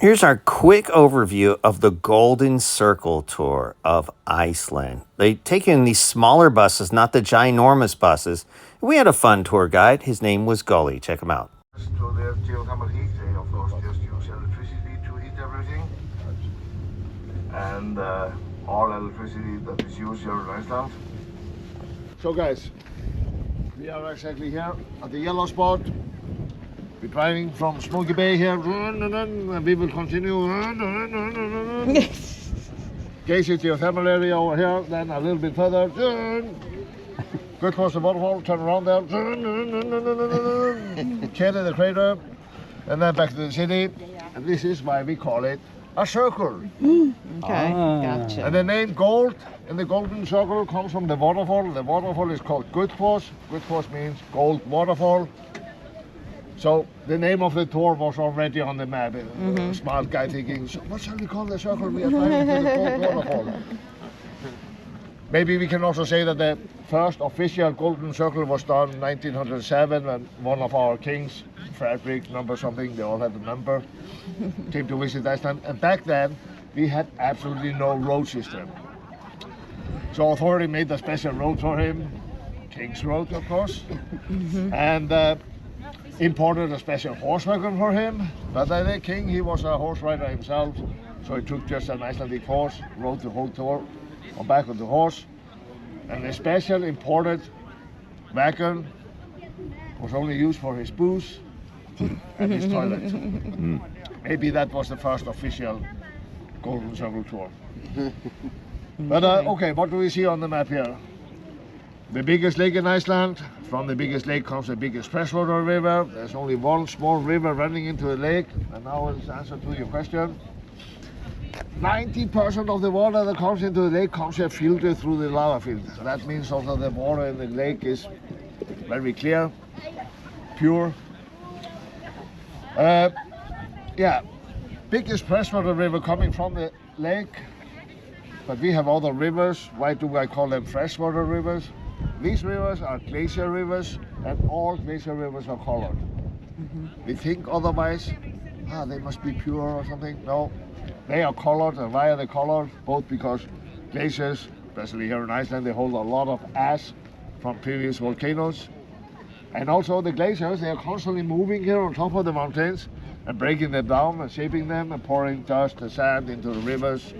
Here's our quick overview of the Golden Circle tour of Iceland. They take in these smaller buses, not the ginormous buses. We had a fun tour guide. His name was Gully. Check him out. So there's geothermal heat. They of course just use electricity to heat everything. And all electricity that is used here in Iceland. So guys, we are exactly here at the yellow spot. We're driving from Smoky Bay here, and we will continue. Geyser geothermal area over here, then a little bit further. Gullfoss the waterfall, turn around there. Kerid Crater, and then back to the city. And this is why we call it a circle. Okay, gotcha. And the name gold in the golden circle comes from the waterfall. The waterfall is called Gullfoss. Gullfoss means gold waterfall. So the name of the tour was already on the map. A smart guy thinking, what shall we call the circle? We are driving to the gold waterfall. Maybe we can also say that the first official golden circle was done in 1907 when one of our kings, Frederick number something, they all had a number, came to visit Iceland. And back then we had absolutely no road system. So authority made a special road for him, King's Road of course, and imported a special horse wagon for him. But the king, he was a horse rider himself, so he took just an Icelandic horse, rode the whole tour on back of the horse. And the special imported wagon was only used for his booze and his toilet. Maybe that was the first official Golden Circle tour. But okay, what do we see on the map here? The biggest lake in Iceland. From the biggest lake comes the biggest freshwater river. There's only one small river running into the lake. And now it's answer to your question. 90% of the water that comes into the lake comes here filtered through the lava field. So that means also the water in the lake is very clear, pure. Yeah, biggest freshwater river coming from the lake. But we have other rivers. Why do I call them freshwater rivers? These rivers are glacier rivers, and all glacier rivers are colored. We think otherwise, they must be pure or something. No, they are colored. And why are they colored? Both because glaciers, especially here in Iceland, they hold a lot of ash from previous volcanoes. And also the glaciers, they are constantly moving here on top of the mountains and breaking them down and shaping them and pouring dust and sand into the rivers.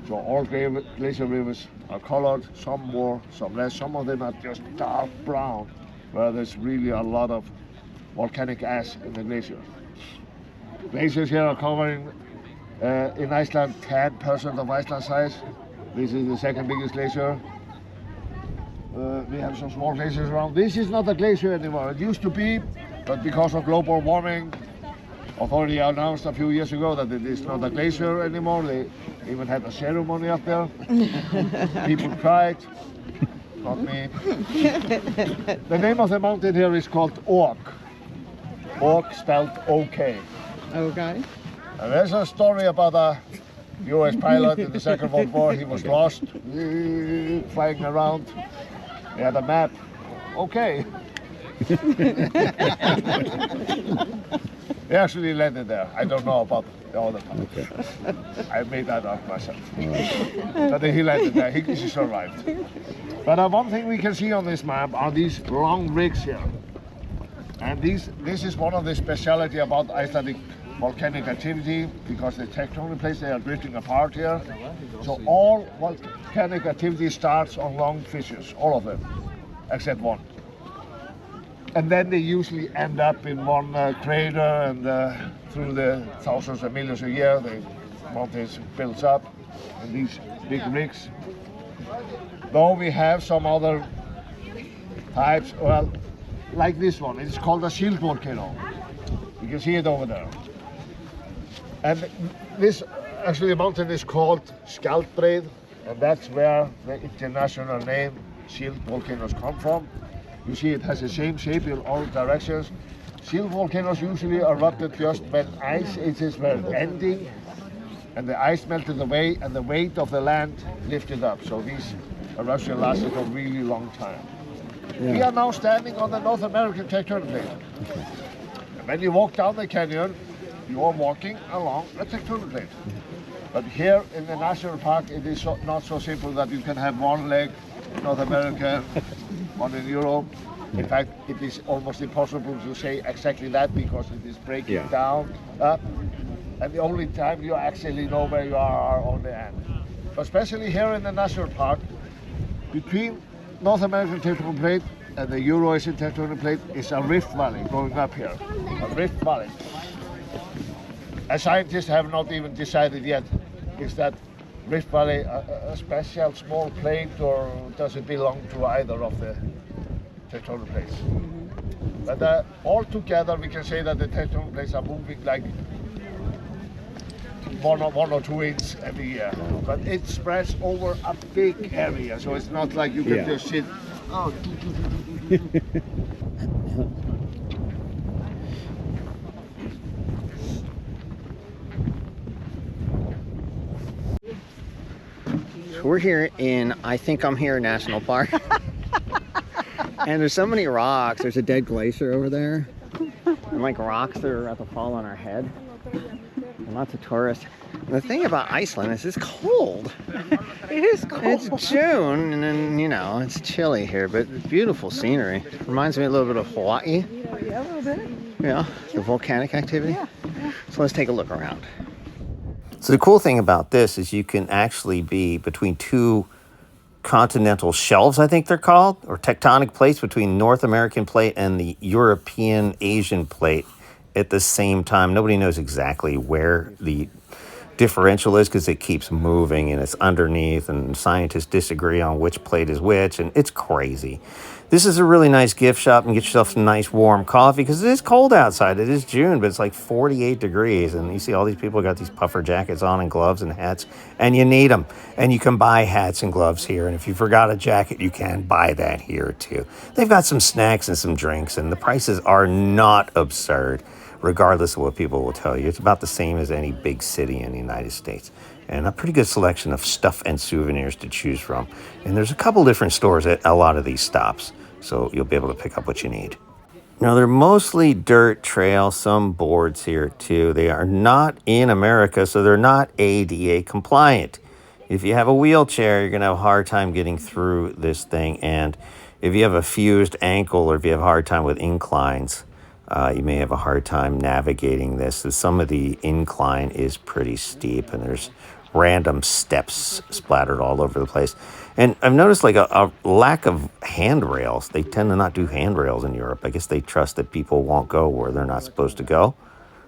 So all glacier rivers are colored, some more, some less. Some of them are just dark brown, where there's really a lot of volcanic ash in the glaciers. Glaciers here are covering, in Iceland, 10% of Iceland's size. This is the second biggest glacier. We have some small glaciers around. This is not a glacier anymore. It used to be, but because of global warming, authority announced a few years ago that it is not a glacier anymore. They even had a ceremony up there. People cried, not me. The name of the mountain here is called Ok. Ok spelled OK. Okay. And there's a story about a US pilot in the Second World War. He was lost, flying around. He had a map. Okay. He actually landed there. I don't know about the other part. Okay. I made that up myself. But he landed there. He survived. But one thing we can see on this map are these long rigs here. And this is one of the speciality about Icelandic volcanic activity, because the tectonic plates, they are drifting apart here. So all volcanic activity starts on long fissures, all of them, except one. And then they usually end up in one crater, and through the thousands and millions of years, the mountains builds up in these big rigs. Though we have some other types, well, like this one, it's called a shield volcano. You can see it over there. And this, actually the mountain is called Skjaldbreið, and that's where the international name shield volcanoes come from. You see it has the same shape in all directions. Shield volcanoes usually erupted just when ice ages were ending and the ice melted away and the weight of the land lifted up. So these eruptions lasted for a really long time. Yeah. We are now standing on the North American tectonic plate. When you walk down the canyon, you are walking along a tectonic plate. But here in the national park, it is not so simple that you can have one leg in North America, one in Europe. In fact, it is almost impossible to say exactly that because it is breaking down. And the only time you actually know where you are on the end. But especially here in the national park, between North American tectonic plate and the Euro-Asian tectonic plate is a rift valley going up here. A rift valley. As scientists have not even decided yet, is that rift valley a special small plate or does it belong to either of the tectonic plates? But all together we can say that the tectonic plates are moving like 1 or 2 inches every year. But it spreads over a big area, so it's not like you can just sit. Oh. We're here in I Think I'm Here National Park. And there's so many rocks. There's a dead glacier over there. And like rocks that are about to fall on our head. And lots of tourists. And the thing about Iceland is it's cold. It is cold. It's June and then, you know, it's chilly here, but beautiful scenery. Reminds me a little bit of Hawaii. Yeah, a little bit. Yeah, the volcanic activity. Yeah. So let's take a look around. So the cool thing about this is you can actually be between two continental shelves, I think they're called, or tectonic plates between North American plate and the European Asian plate at the same time. Nobody knows exactly where the differential is because it keeps moving and it's underneath and scientists disagree on which plate is which and it's crazy. This is a really nice gift shop and get yourself some nice warm coffee because it is cold outside. It is June, but it's like 48 degrees and you see all these people got these puffer jackets on and gloves and hats and you need them. And you can buy hats and gloves here. And if you forgot a jacket, you can buy that here too. They've got some snacks and some drinks and the prices are not absurd. Regardless of what people will tell you. It's about the same as any big city in the United States. And a pretty good selection of stuff and souvenirs to choose from. And there's a couple different stores at a lot of these stops, so you'll be able to pick up what you need. Now, they're mostly dirt trails, some boards here too. They are not in America, so they're not ADA compliant. If you have a wheelchair, you're going to have a hard time getting through this thing. And if you have a fused ankle or if you have a hard time with inclines, you may have a hard time navigating this. Some of the incline is pretty steep and there's random steps splattered all over the place. And I've noticed like a lack of handrails. They tend to not do handrails in Europe. I guess they trust that people won't go where they're not supposed to go.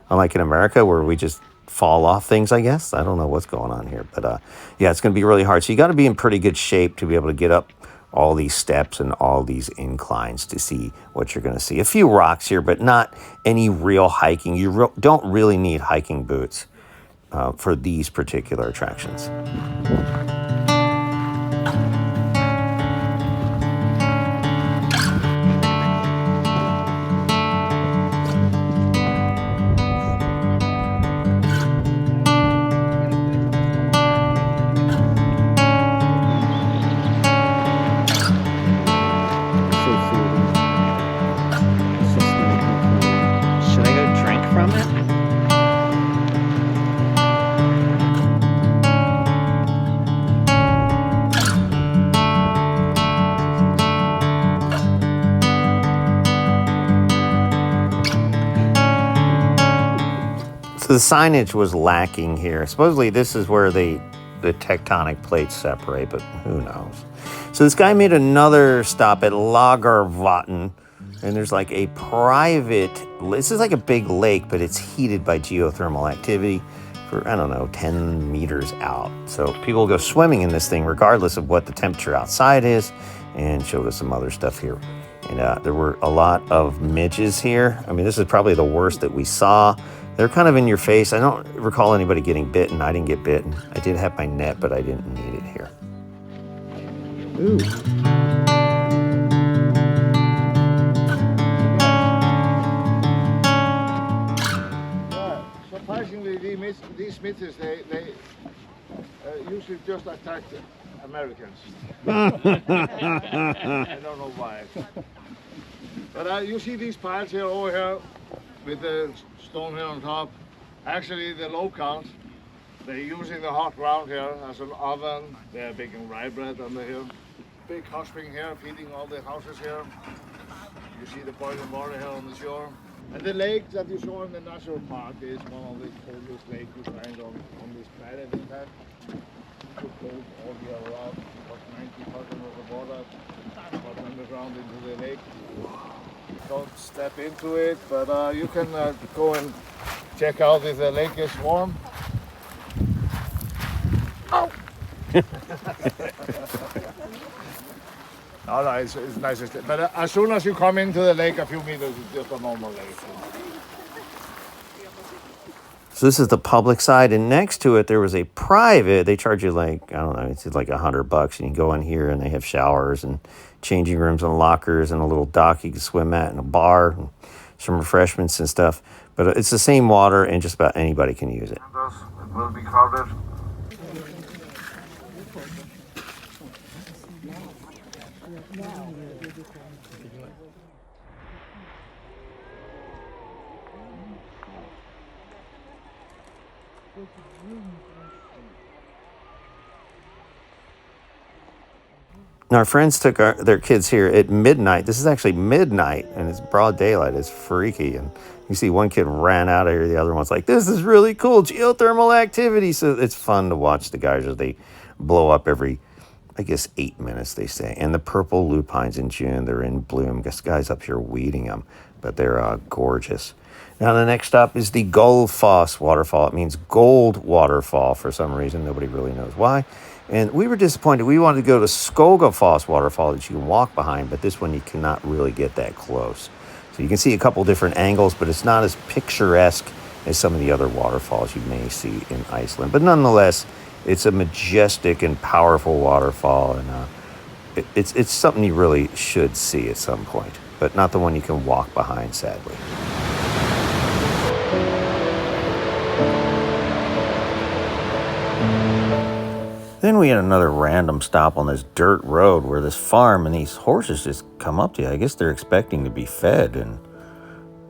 Unlike in America where we just fall off things, I guess. I don't know what's going on here. But yeah, it's going to be really hard. So you got to be in pretty good shape to be able to get up all these steps and all these inclines to see what you're going to see. A few rocks here, but not any real hiking. You don't really need hiking boots for these particular attractions. The signage was lacking here. Supposedly this is where the tectonic plates separate, but who knows. So this guy made another stop at Lagervatn, and there's like a private, this is like a big lake, but it's heated by geothermal activity for, I don't know, 10 meters out. So people go swimming in this thing regardless of what the temperature outside is, and showed us some other stuff here. And there were a lot of midges here. I mean, this is probably the worst that we saw. They're kind of in your face. I don't recall anybody getting bitten. I didn't get bitten. I did have my net, but I didn't need it here. Ooh. Yeah, surprisingly, these midges, they usually just attack Americans. I don't know why. But you see these piles here over here with the stone here on top. Actually, the locals, they're using the hot ground here as an oven. They're baking rye bread under here. Big hot spring here, feeding all the houses here. You see the boiling water here on the shore. And the lake that you saw in the national park is one of the coldest lakes you find on this planet, in fact. It's cold all year round, about 90% of the water got underground into the lake. Don't step into it, but you can go and check out if the lake is warm. Oh! No, it's nice. But as soon as you come into the lake, a few meters, it's just a normal lake. So this is the public side, and next to it there was a private. They charge you like, I don't know, it's like $100, and you go in here and they have showers and changing rooms and lockers and a little dock you can swim at and a bar and some refreshments and stuff. But it's the same water and just about anybody can use it. It will be crowded. Now, our friends took their kids here at midnight. This is actually midnight, and it's broad daylight. It's freaky. And you see one kid ran out of here. The other one's like, this is really cool, geothermal activity. So it's fun to watch the geysers. They blow up every, I guess, 8 minutes, they say. And the purple lupines in June, they're in bloom. This guy's up here weeding them, but they're gorgeous. Now, the next stop is the Gullfoss waterfall. It means gold waterfall for some reason. Nobody really knows why. And we were disappointed. We wanted to go to Skogfoss waterfall that you can walk behind, but this one you cannot really get that close. So you can see a couple different angles, but it's not as picturesque as some of the other waterfalls you may see in Iceland. But nonetheless, it's a majestic and powerful waterfall, and it's something you really should see at some point, but not the one you can walk behind, sadly. Then we had another random stop on this dirt road where this farm and these horses just come up to you. I guess they're expecting to be fed, and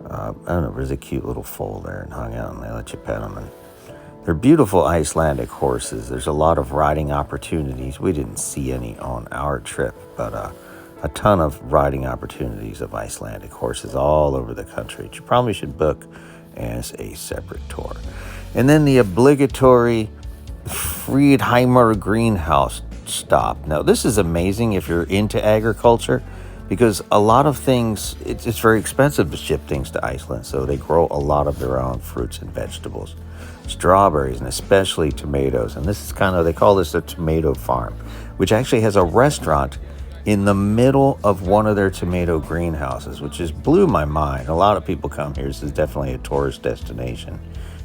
I don't know, there's a cute little foal there and hung out, and they let you pet them. And they're beautiful Icelandic horses. There's a lot of riding opportunities. We didn't see any on our trip, but a ton of riding opportunities of Icelandic horses all over the country, which you probably should book as a separate tour. And then the obligatory Friedheimer greenhouse stop. Now, this is amazing if you're into agriculture, because a lot of things, it's very expensive to ship things to Iceland, so they grow a lot of their own fruits and vegetables, strawberries, and especially tomatoes. And this is they call this a tomato farm, which actually has a restaurant in the middle of one of their tomato greenhouses, which just blew my mind. A lot of people come here. This is definitely a tourist destination,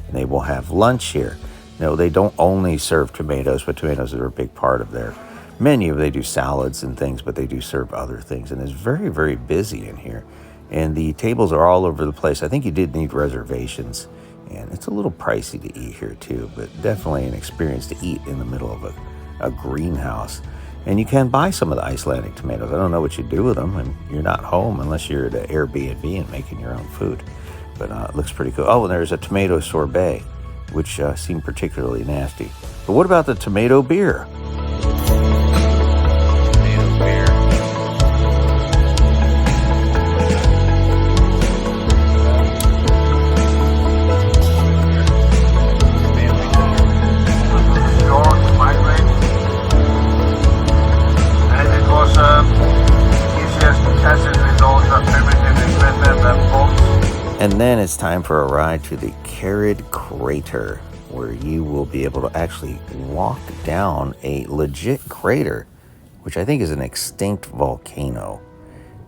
and they will have lunch here. No, they don't only serve tomatoes, but tomatoes are a big part of their menu. They do salads and things, but they do serve other things. And it's very, very busy in here. And the tables are all over the place. I think you did need reservations. And it's a little pricey to eat here too, but definitely an experience to eat in the middle of a greenhouse. And you can buy some of the Icelandic tomatoes. I don't know what you do with them, and you're not home unless you're at an Airbnb and making your own food. But it looks pretty cool. Oh, and there's a tomato sorbet, which seemed particularly nasty. But what about the tomato beer? And then it's time for a ride to the Kerid Crater, where you will be able to actually walk down a legit crater, which I think is an extinct volcano.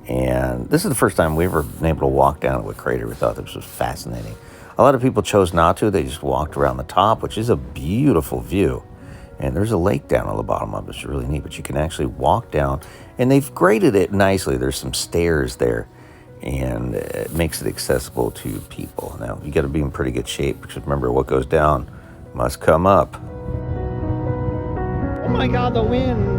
And this is the first time we've ever been able to walk down a crater. We thought this was fascinating. A lot of people chose not to. They just walked around the top, which is a beautiful view. And there's a lake down on the bottom of it. It's really neat, but you can actually walk down, and they've graded it nicely. There's some stairs there, and it makes it accessible to people. Now, you got to be in pretty good shape, because remember, what goes down must come up. Oh my God, the wind!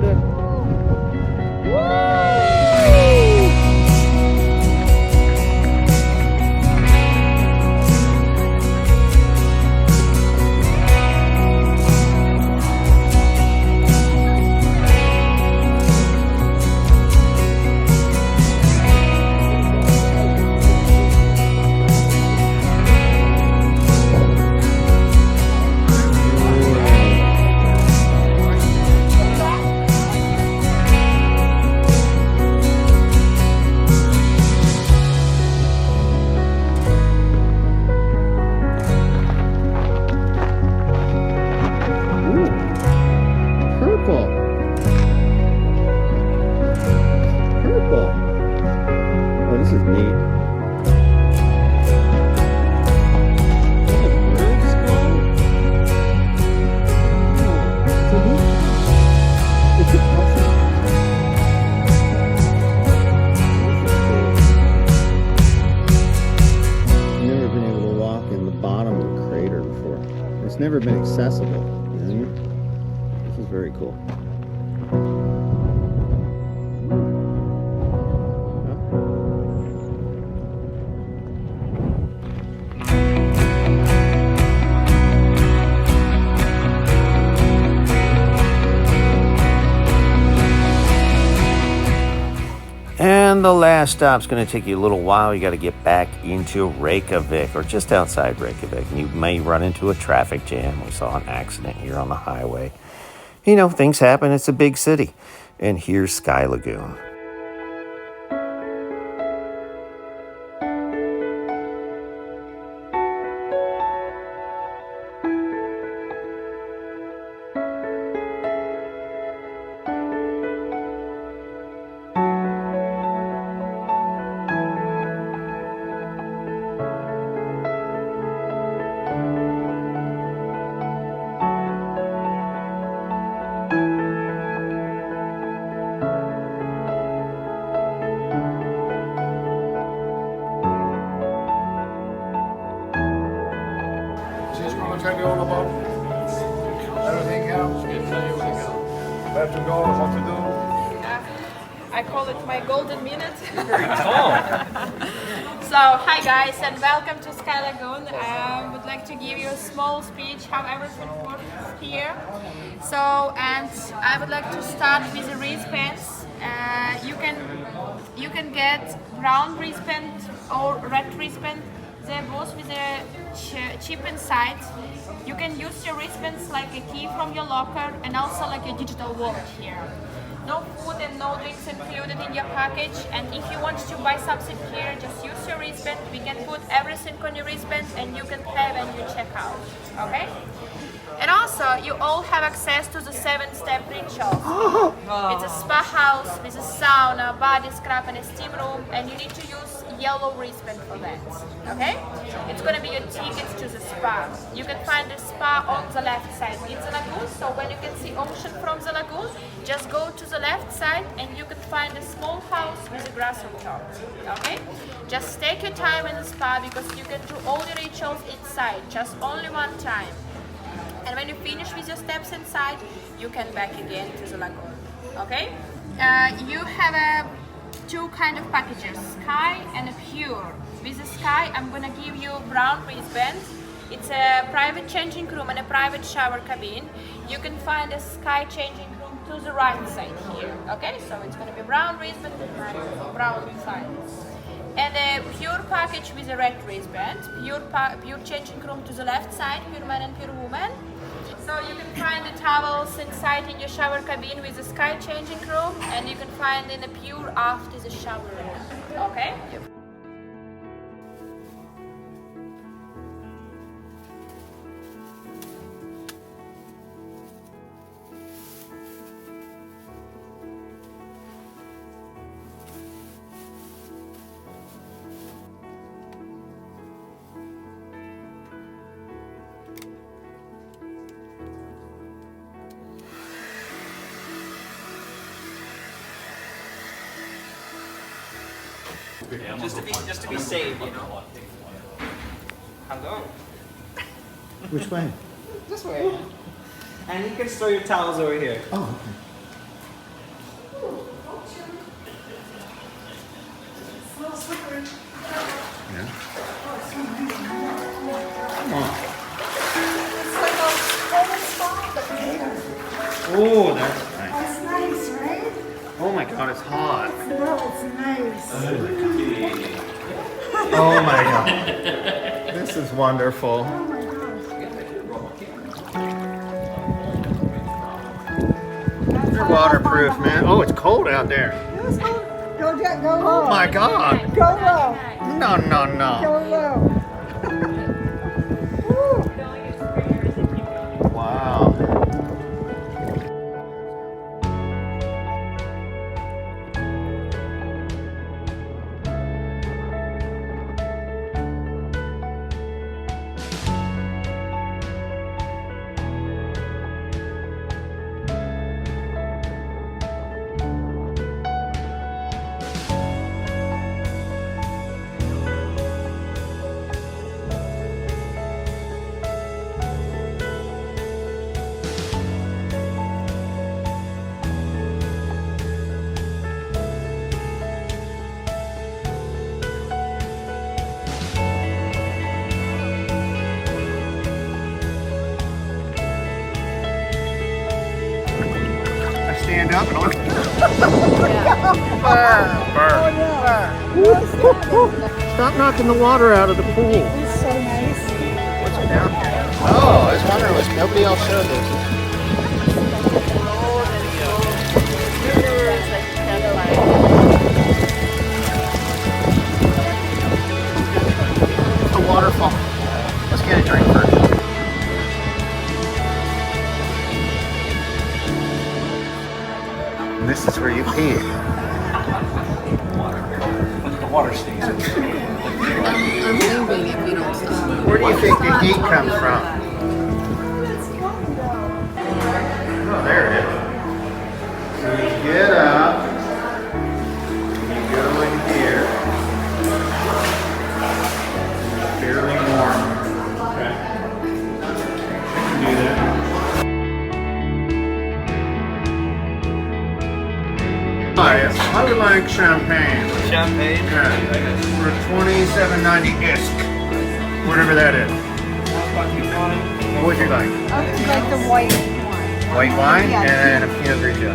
never been accessible. This is very cool. And the last stop's going to take you a little while. You got to get back into Reykjavik, or just outside Reykjavik. And you may run into a traffic jam. We saw an accident here on the highway. You know, things happen. It's a big city. And here's Sky Lagoon. She's going to tell you all about everything else. Where to go, what to do. I call it my golden minute. So, hi guys, and welcome to Sky Lagoon. I would like to give you a small speech how everything works here. So, and I would like to start with the wristbands. You can get brown wristband or red wristband. They're both with a chip inside. You can use your wristbands like a key from your locker and also like a digital wallet here. No food and no drinks included in your package, and if you want to buy something here, just use your wristband. We can put everything on your wristband and you can pay when you check out, okay? And also, you all have access to the 7-step rituals. It's a spa house with a sauna, body scrub and a steam room, and you need to use yellow wristband for that, okay? It's gonna be your ticket to the spa. You can find the spa on the left side in the lagoon, so when you can see ocean from the lagoon, just go to the left side and you can find a small house with a grass on top, okay? Just take your time in the spa because you can do all the rituals inside, just only one time. And when you finish with your steps inside, you can back again to the lagoon, okay? You have two kind of packages, Sky and a Pure. With the Sky, I'm gonna give you brown wristband. It's a private changing room and a private shower cabin. You can find a Sky changing room to the right side here, okay? So it's gonna be brown wristband and brown side. And a Pure package with a red wristband. Pure changing room to the left side, Pure man and Pure woman. So you can find the towels inside in your shower cabin with the Sky changing room, and you can find in the Pure after the shower room. Okay? Just to be safe, you know. Hello. Which way? This way. And you can store your towels over here. Oh, okay. Yeah. Come on. Oh, that's nice. That's nice, right? Oh my God, it's hot. No, it's nice. Oh my God. This is wonderful. Oh my gosh. You're waterproof, man. Oh, it's cold out there. Let's go. Go low. Oh my God. Go low. No, no, no. Go low. Woo. Wow. stand up. Stop knocking the water out of the pool. It's so nice. What's it down here? Oh, I was wondering, was nobody else showed this? A waterfall. Let's get a drink first. This is where you pee. The water stays in. I'm leaving if you don't stop. Where do you think the heat comes from? Oh, there it is. So you get up, you go in here. It's fairly warm. Okay. You can do that. How do you like champagne? Champagne. Yeah. For $27.90 isk. Whatever that is. What would you like? Like the white one. White wine Yeah. and a Pinot Grigio.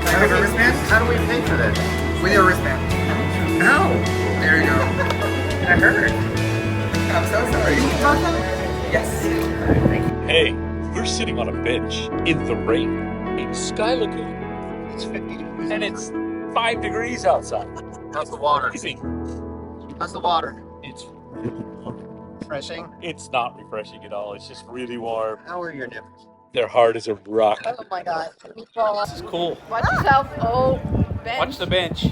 How do we pay for this? With your wristband. No. There you go. I heard. I'm so sorry. Yes. Hey, we're sitting on a bench in the Reykjavík Sky Lagoon. It's 50 degrees. And it's 5 degrees outside. How's the water? Amazing. How's the water? It's Refreshing? it's not refreshing at all. It's just really warm. How are your nipples? They're hard as a rock. Oh my god. This is cool. Watch yourself. Oh, bench. Watch the bench.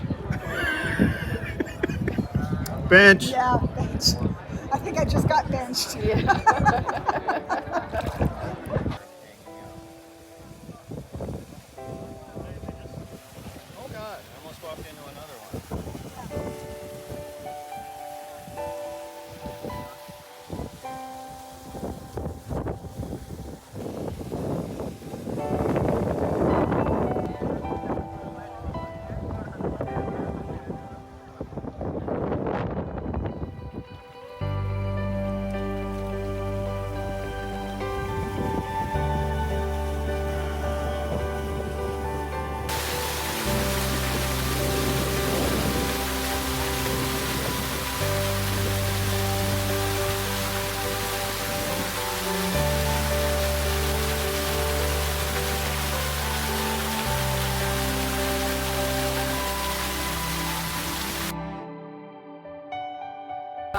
Bench. Yeah, bench. I think I just got benched. Oh God, I almost walked into another one.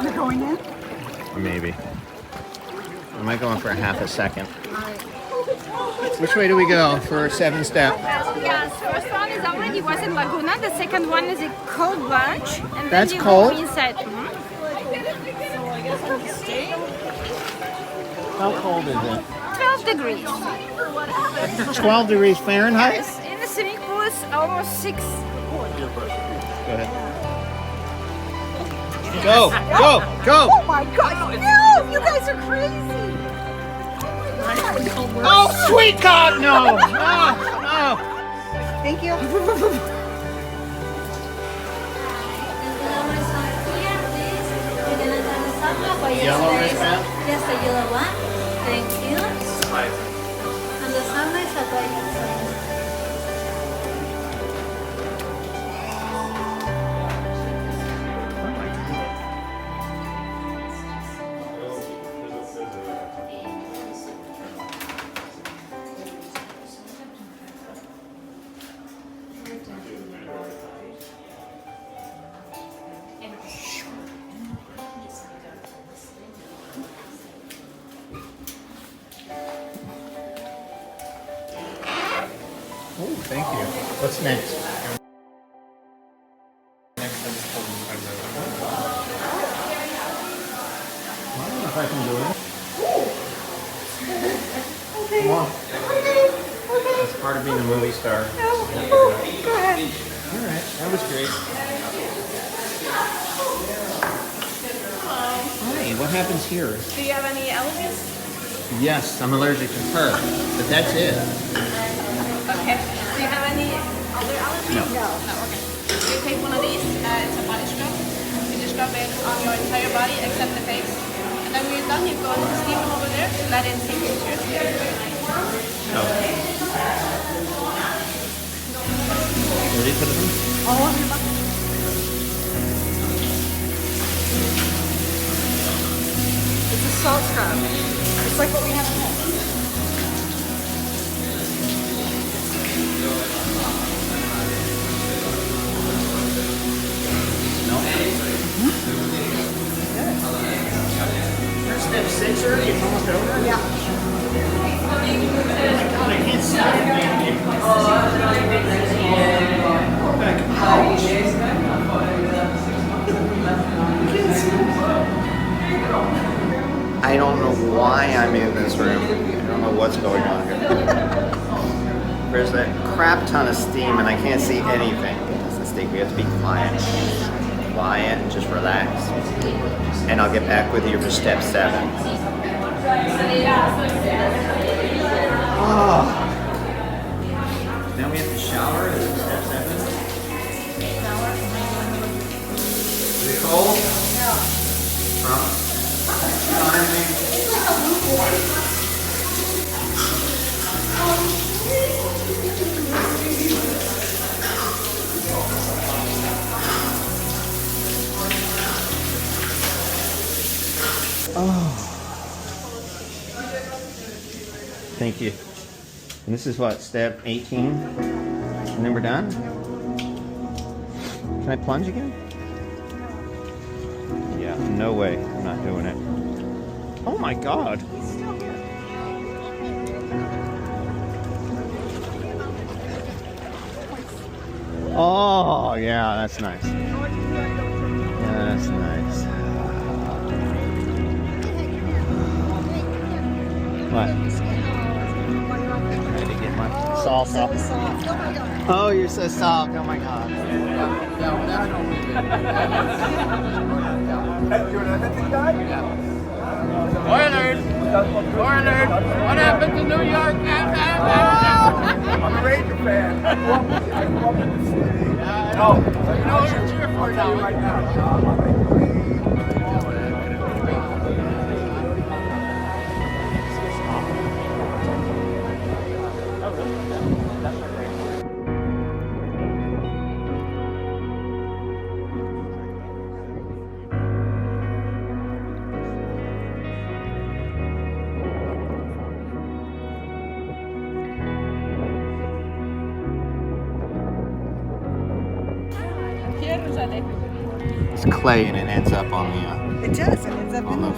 You're going in? Maybe. I might go in for a half a second. Which way do we go for 7 step? Yes, first one is already was in Laguna. The second one is a cold plunge, and That's then you cold? go inside. How cold is it? 12 degrees. 12 degrees Fahrenheit? Yes, in the swimming pool is almost 6. Go ahead. Go! Go! Go! Oh my god! No! You guys are crazy! Oh my god! Oh, sweet God, no! No! No! Thank you. Yellow wristband? Yes, the yellow one. Thank you. And the sauna is applied. Oh, thank you. What's next? I don't know if I can do it. Come on. That's part of being a movie star. Go ahead. All right, that was great. Hi, what happens here? Do you have any allergies? Yes, I'm allergic to fur, but that's it. Okay. Do you have any other allergies? No. No, okay. You take one of these. It's a body scrub. You just scrub it on your entire body except the face. And then when you're done, you go to the steamer over there. Let it sink into your skin. Okay. Oh, your bucket. It's a salt crab. It's like what we have at home. Step 6 already, it's almost over? Yeah. I can't see anything. I don't know why I'm in this room. I don't know what's going on here. There's a crap ton of steam and I can't see anything. That's the mistake. We have to be quiet. Quiet and just relax. And I'll get back with you for step 7. Oh. Now we have to shower. This is step 7. Is it cold? No. From? Oh. Thank you. And this is what, step 18? And then we're done? Can I plunge again? Yeah, no way. I'm not doing it. Oh my God. Oh, yeah, that's nice. Yeah, that's nice. What? Trying to get my salsa. Oh, you're so soft. Oh my God. Spoilers! Spoilers! What happened to New York? I'm a Ranger fan. I grew up in the city. No, you know who to cheer for now. Right now. It's clay and it ends up on the. It does. It ends up in the.